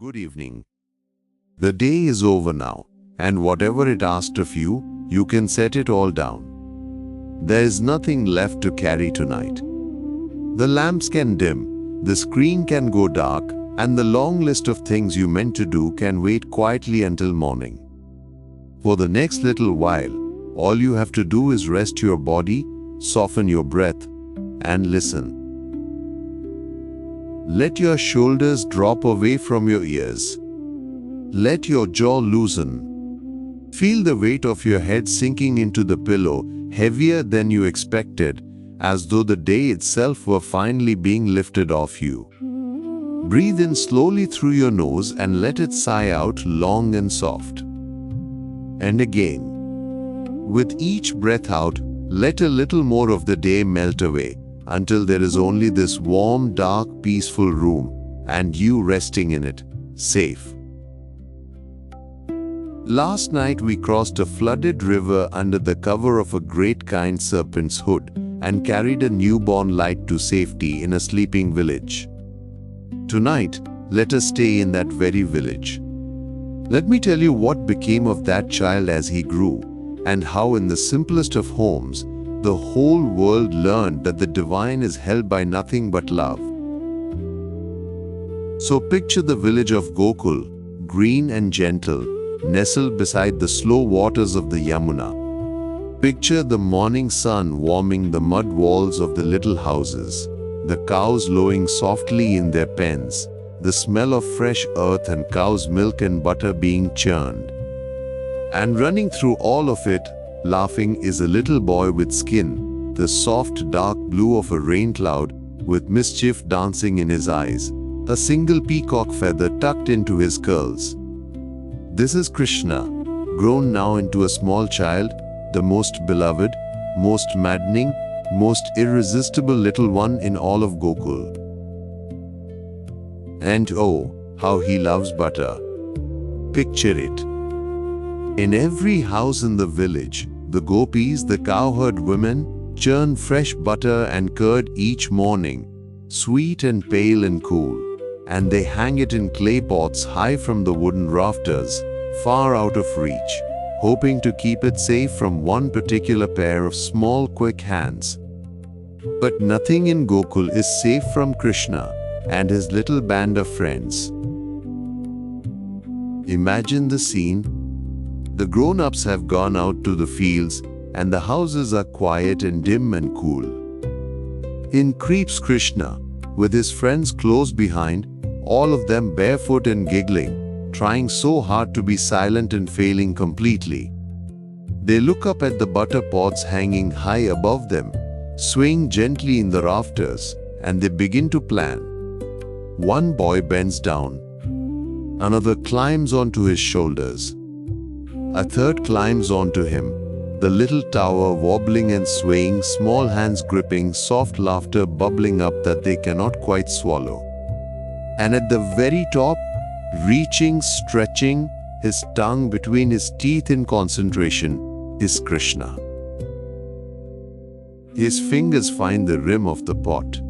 Good evening. The day is over now, and whatever it asked of you, you can set it all down. There is nothing left to carry tonight. The lamps can dim, the screen can go dark, and the long list of things you meant to do can wait quietly until morning. For the next little while, all you have to do is rest your body, soften your breath, and listen. Let your shoulders drop away from your ears. Let your jaw loosen. Feel the weight of your head sinking into the pillow, heavier than you expected, as though the day itself were finally being lifted off you. Breathe in slowly through your nose and let it sigh out long and soft. And again. With each breath out, let a little more of the day melt away, until there is only this warm, dark, peaceful room, and you resting in it, safe. Last night we crossed a flooded river under the cover of a great kind serpent's hood, and carried a newborn light to safety in a sleeping village. Tonight, let us stay in that very village. Let me tell you what became of that child as he grew, and how in the simplest of homes, the whole world learned that the divine is held by nothing but love. So picture the village of Gokul, green and gentle, nestled beside the slow waters of the Yamuna. Picture the morning sun warming the mud walls of the little houses, the cows lowing softly in their pens, the smell of fresh earth and cow's milk and butter being churned. And running through all of it, laughing, is a little boy with skin, the soft dark blue of a rain cloud, with mischief dancing in his eyes, a single peacock feather tucked into his curls. This is Krishna, grown now into a small child, the most beloved, most maddening, most irresistible little one in all of Gokul. And oh, how he loves butter. Picture it. In every house in the village, the gopis, the cowherd women, churn fresh butter and curd each morning, sweet and pale and cool, and they hang it in clay pots high from the wooden rafters, far out of reach, hoping to keep it safe from one particular pair of small quick hands. But nothing in Gokul is safe from Krishna and his little band of friends. Imagine the scene. The grown-ups have gone out to the fields, and the houses are quiet and dim and cool. In creeps Krishna, with his friends close behind, all of them barefoot and giggling, trying so hard to be silent and failing completely. They look up at the butter pots hanging high above them, swaying gently in the rafters, and they begin to plan. One boy bends down. Another climbs onto his shoulders. A third climbs onto him, the little tower wobbling and swaying, small hands gripping, soft laughter bubbling up that they cannot quite swallow. And at the very top, reaching, stretching, his tongue between his teeth in concentration, is Krishna. His fingers find the rim of the pot.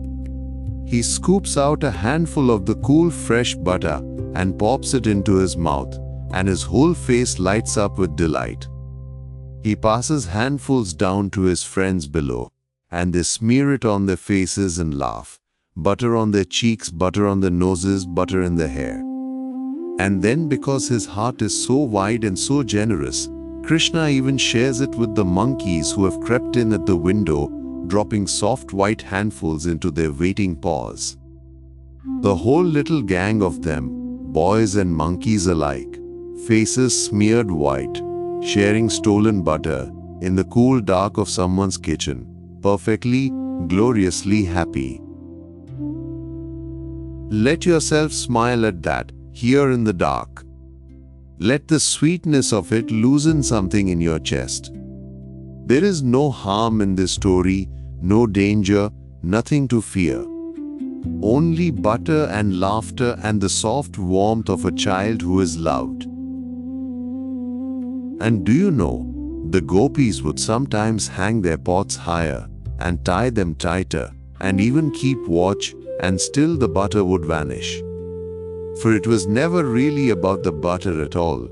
He scoops out a handful of the cool, fresh butter and pops it into his mouth, and his whole face lights up with delight. He passes handfuls down to his friends below, and they smear it on their faces and laugh. Butter on their cheeks, butter on their noses, butter in their hair. And then, because his heart is so wide and so generous, Krishna even shares it with the monkeys who have crept in at the window, dropping soft white handfuls into their waiting paws. The whole little gang of them, boys and monkeys alike, faces smeared white, sharing stolen butter in the cool dark of someone's kitchen, perfectly, gloriously happy. Let yourself smile at that, here in the dark. Let the sweetness of it loosen something in your chest. There is no harm in this story, no danger, nothing to fear. Only butter and laughter and the soft warmth of a child who is loved. And do you know, the gopis would sometimes hang their pots higher and tie them tighter and even keep watch, and still the butter would vanish. for it was never really about the butter at all.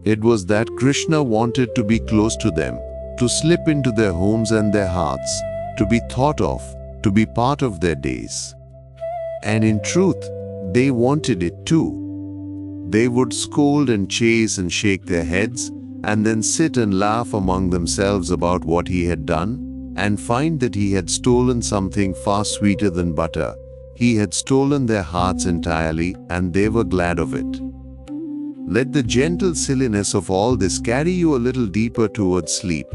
It was that Krishna wanted to be close to them, to slip into their homes and their hearts, to be thought of, to be part of their days. And in truth, they wanted it too. They would scold and chase and shake their heads, and then sit and laugh among themselves about what he had done, and find that he had stolen something far sweeter than butter. He had stolen their hearts entirely, and they were glad of it. Let the gentle silliness of all this carry you a little deeper towards sleep,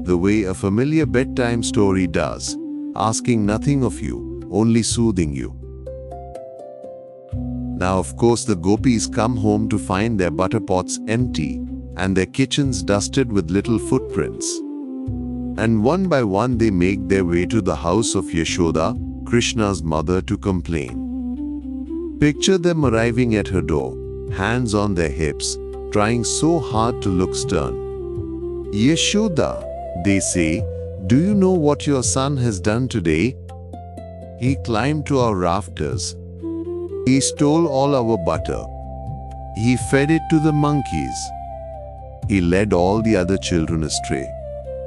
the way a familiar bedtime story does, asking nothing of you, only soothing you. Now, of course, the gopis come home to find their butter pots empty and their kitchens dusted with little footprints. And one by one they make their way to the house of Yashoda, Krishna's mother, to complain. Picture them arriving at her door, hands on their hips, trying so hard to look stern. "Yashoda," they say, "do you know what your son has done today? He climbed to our rafters. He stole all our butter. He fed it to the monkeys. He led all the other children astray."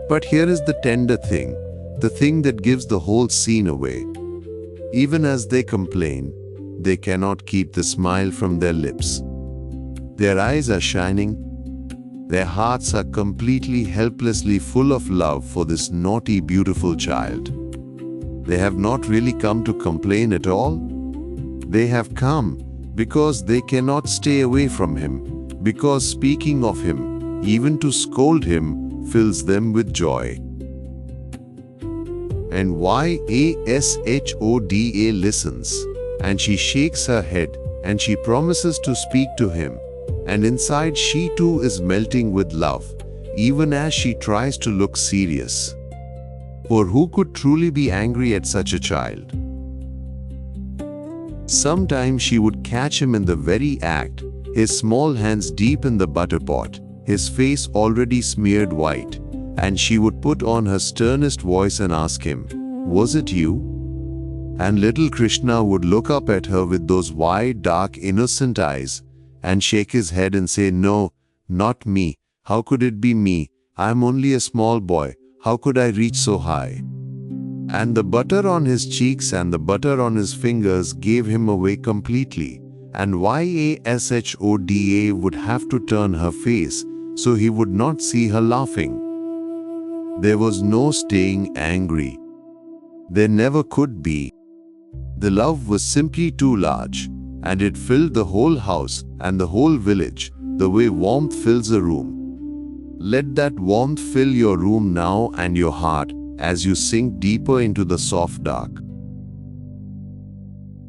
But here is the tender thing, the thing that gives the whole scene away. Even as they complain, they cannot keep the smile from their lips. Their eyes are shining. Their hearts are completely, helplessly full of love for this naughty, beautiful child. They have not really come to complain at all. They have come because they cannot stay away from him, because speaking of him, even to scold him, fills them with joy. And Yashoda listens, and she shakes her head, and she promises to speak to him, and inside she too is melting with love, even as she tries to look serious. For who could truly be angry at such a child? Sometimes she would catch him in the very act, his small hands deep in the butter pot, his face already smeared white, and she would put on her sternest voice and ask him, "Was it you?" And little Krishna would look up at her with those wide, dark, innocent eyes, and shake his head and say, "No, not me. How could it be me? I am only a small boy. How could I reach so high?" And the butter on his cheeks and the butter on his fingers gave him away completely, and Yashoda would have to turn her face so he would not see her laughing. There was no staying angry. There never could be. The love was simply too large, and it filled the whole house and the whole village, the way warmth fills a room. Let that warmth fill your room now and your heart as you sink deeper into the soft dark.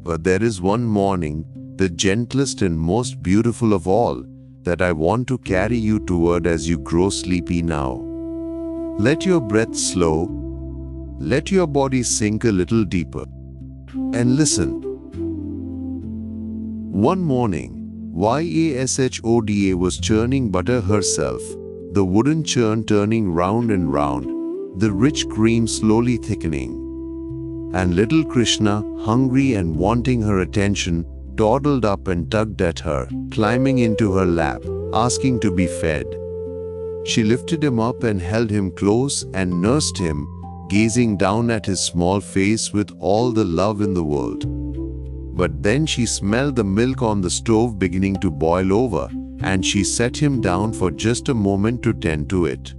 But there is one morning, the gentlest and most beautiful of all, that I want to carry you toward as you grow sleepy now. Let your breath slow, let your body sink a little deeper, and listen. One morning, Yashoda was churning butter herself, the wooden churn turning round and round, the rich cream slowly thickening. And little Krishna, hungry and wanting her attention, dawdled up and tugged at her, climbing into her lap, asking to be fed. She lifted him up and held him close and nursed him, gazing down at his small face with all the love in the world. But then she smelled the milk on the stove beginning to boil over, and she set him down for just a moment to tend to it.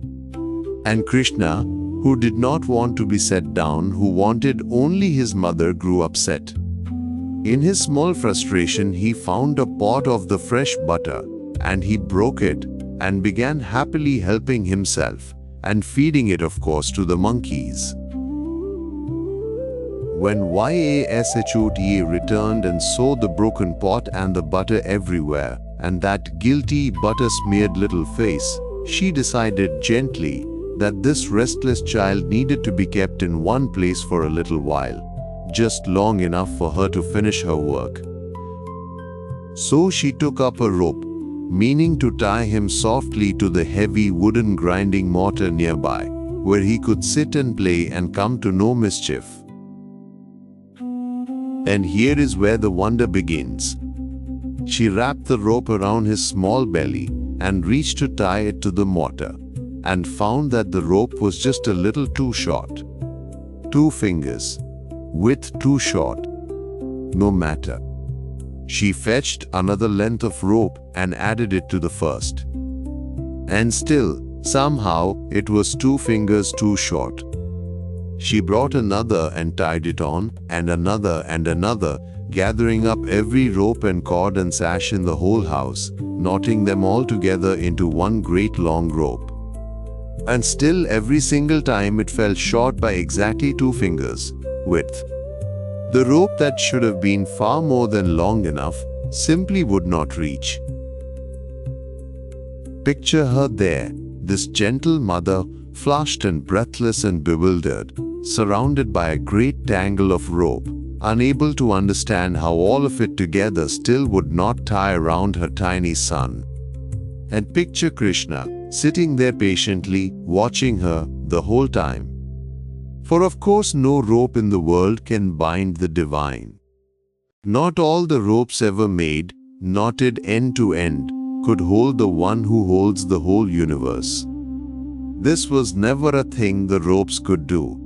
And Krishna, who did not want to be set down, who wanted only his mother, grew upset. In his small frustration, he found a pot of the fresh butter, and he broke it and began happily helping himself and feeding it, of course, to the monkeys. When Yashoda returned and saw the broken pot and the butter everywhere, and that guilty butter-smeared little face, she decided gently that this restless child needed to be kept in one place for a little while, just long enough for her to finish her work. So she took up a rope, meaning to tie him softly to the heavy wooden grinding mortar nearby, where he could sit and play and come to no mischief. And here is where the wonder begins. She wrapped the rope around his small belly and reached to tie it to the mortar, and found that the rope was just a little too short. 2 fingers. Width too short. No matter. She fetched another length of rope and added it to the first. And still, somehow, it was 2 fingers too short. She brought another and tied it on, and another, gathering up every rope and cord and sash in the whole house, knotting them all together into one great long rope. And still, every single time it fell short by exactly 2 fingers width. The rope that should have been far more than long enough simply would not reach. Picture her there, this gentle mother, flushed and breathless and bewildered, surrounded by a great tangle of rope, unable to understand how all of it together still would not tie around her tiny son. And picture Krishna, sitting there patiently, watching her the whole time. For of course no rope in the world can bind the divine. Not all the ropes ever made, knotted end to end, could hold the one who holds the whole universe. This was never a thing the ropes could do.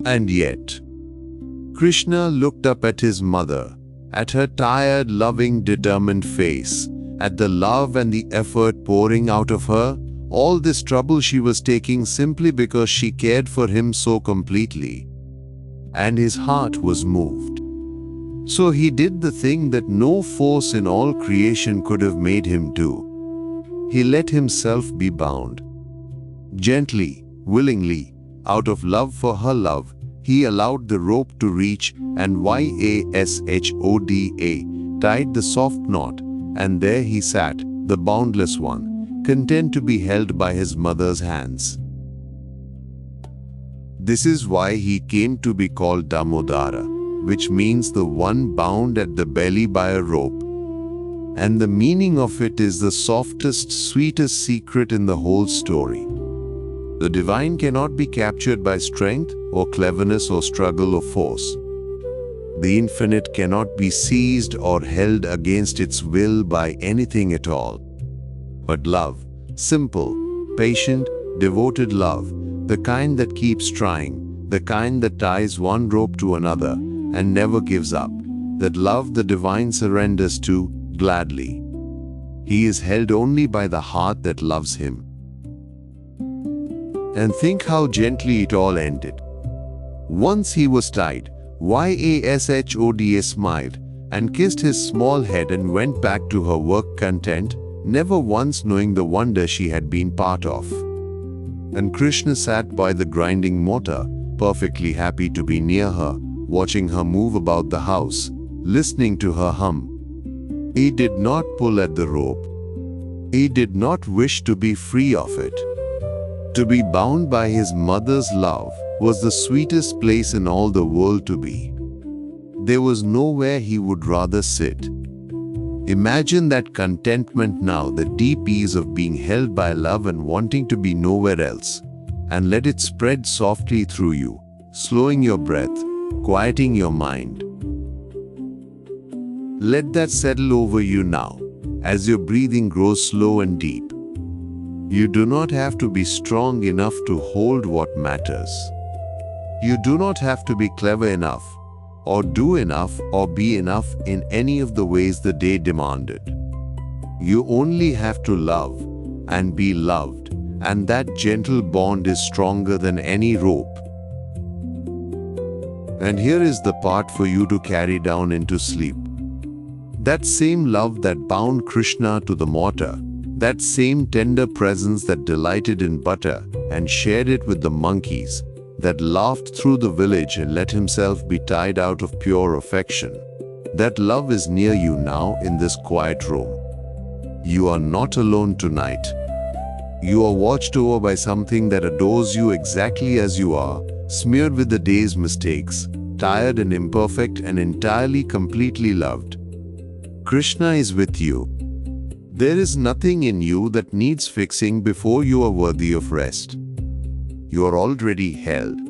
And yet, Krishna looked up at his mother, at her tired, loving, determined face, at the love and the effort pouring out of her, all this trouble she was taking simply because she cared for him so completely. And his heart was moved. So he did the thing that no force in all creation could have made him do. He let himself be bound. Gently, willingly, out of love for her love, he allowed the rope to reach and YASHODA tied the soft knot, and there he sat, the boundless one, content to be held by his mother's hands. This is why he came to be called Damodara, which means the one bound at the belly by a rope. And the meaning of it is the softest, sweetest secret in the whole story. The divine cannot be captured by strength or cleverness or struggle or force. The infinite cannot be seized or held against its will by anything at all. But love, simple, patient, devoted love, the kind that keeps trying, the kind that ties one rope to another and never gives up, that love the divine surrenders to gladly. He is held only by the heart that loves him. And think how gently it all ended. Once he was tied, YASHODA smiled and kissed his small head and went back to her work content, never once knowing the wonder she had been part of. And Krishna sat by the grinding mortar, perfectly happy to be near her, watching her move about the house, listening to her hum. He did not pull at the rope. He did not wish to be free of it. To be bound by his mother's love was the sweetest place in all the world to be. There was nowhere he would rather sit. Imagine that contentment now, the deep ease of being held by love and wanting to be nowhere else, and let it spread softly through you, slowing your breath, quieting your mind. Let that settle over you now, as your breathing grows slow and deep. You do not have to be strong enough to hold what matters. You do not have to be clever enough, or do enough, or be enough in any of the ways the day demanded. You only have to love and be loved, and that gentle bond is stronger than any rope. And here is the part for you to carry down into sleep. That same love that bound Krishna to the mortar, that same tender presence that delighted in butter and shared it with the monkeys, that laughed through the village and let himself be tied out of pure affection. That love is near you now in this quiet room. You are not alone tonight. You are watched over by something that adores you exactly as you are, smeared with the day's mistakes, tired and imperfect and entirely, completely loved. Krishna is with you. There is nothing in you that needs fixing before you are worthy of rest. You are already held.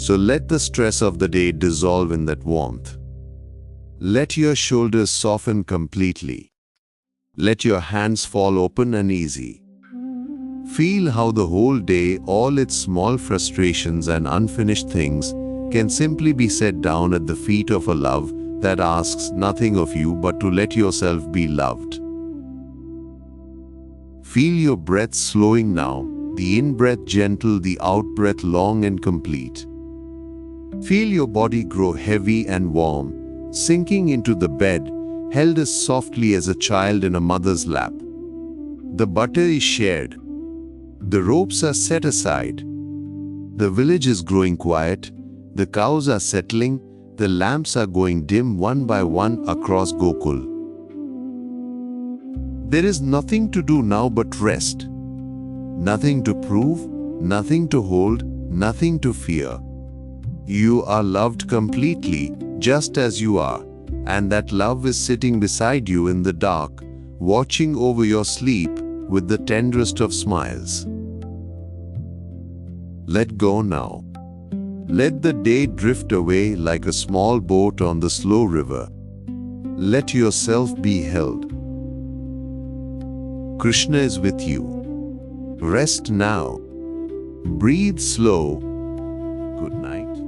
So let the stress of the day dissolve in that warmth. Let your shoulders soften completely. Let your hands fall open and easy. Feel how the whole day, all its small frustrations and unfinished things, can simply be set down at the feet of a love that asks nothing of you but to let yourself be loved. Feel your breath slowing now, the in-breath gentle, the out-breath long and complete. Feel your body grow heavy and warm, sinking into the bed, held as softly as a child in a mother's lap. The butter is shared. The ropes are set aside. The village is growing quiet. The cows are settling. The lamps are going dim one by one across Gokul. There is nothing to do now but rest. Nothing to prove, nothing to hold, nothing to fear. You are loved completely, just as you are, and that love is sitting beside you in the dark, watching over your sleep with the tenderest of smiles. Let go now. Let the day drift away like a small boat on the slow river. Let yourself be held. Krishna is with you. Rest now. Breathe slow. Good night.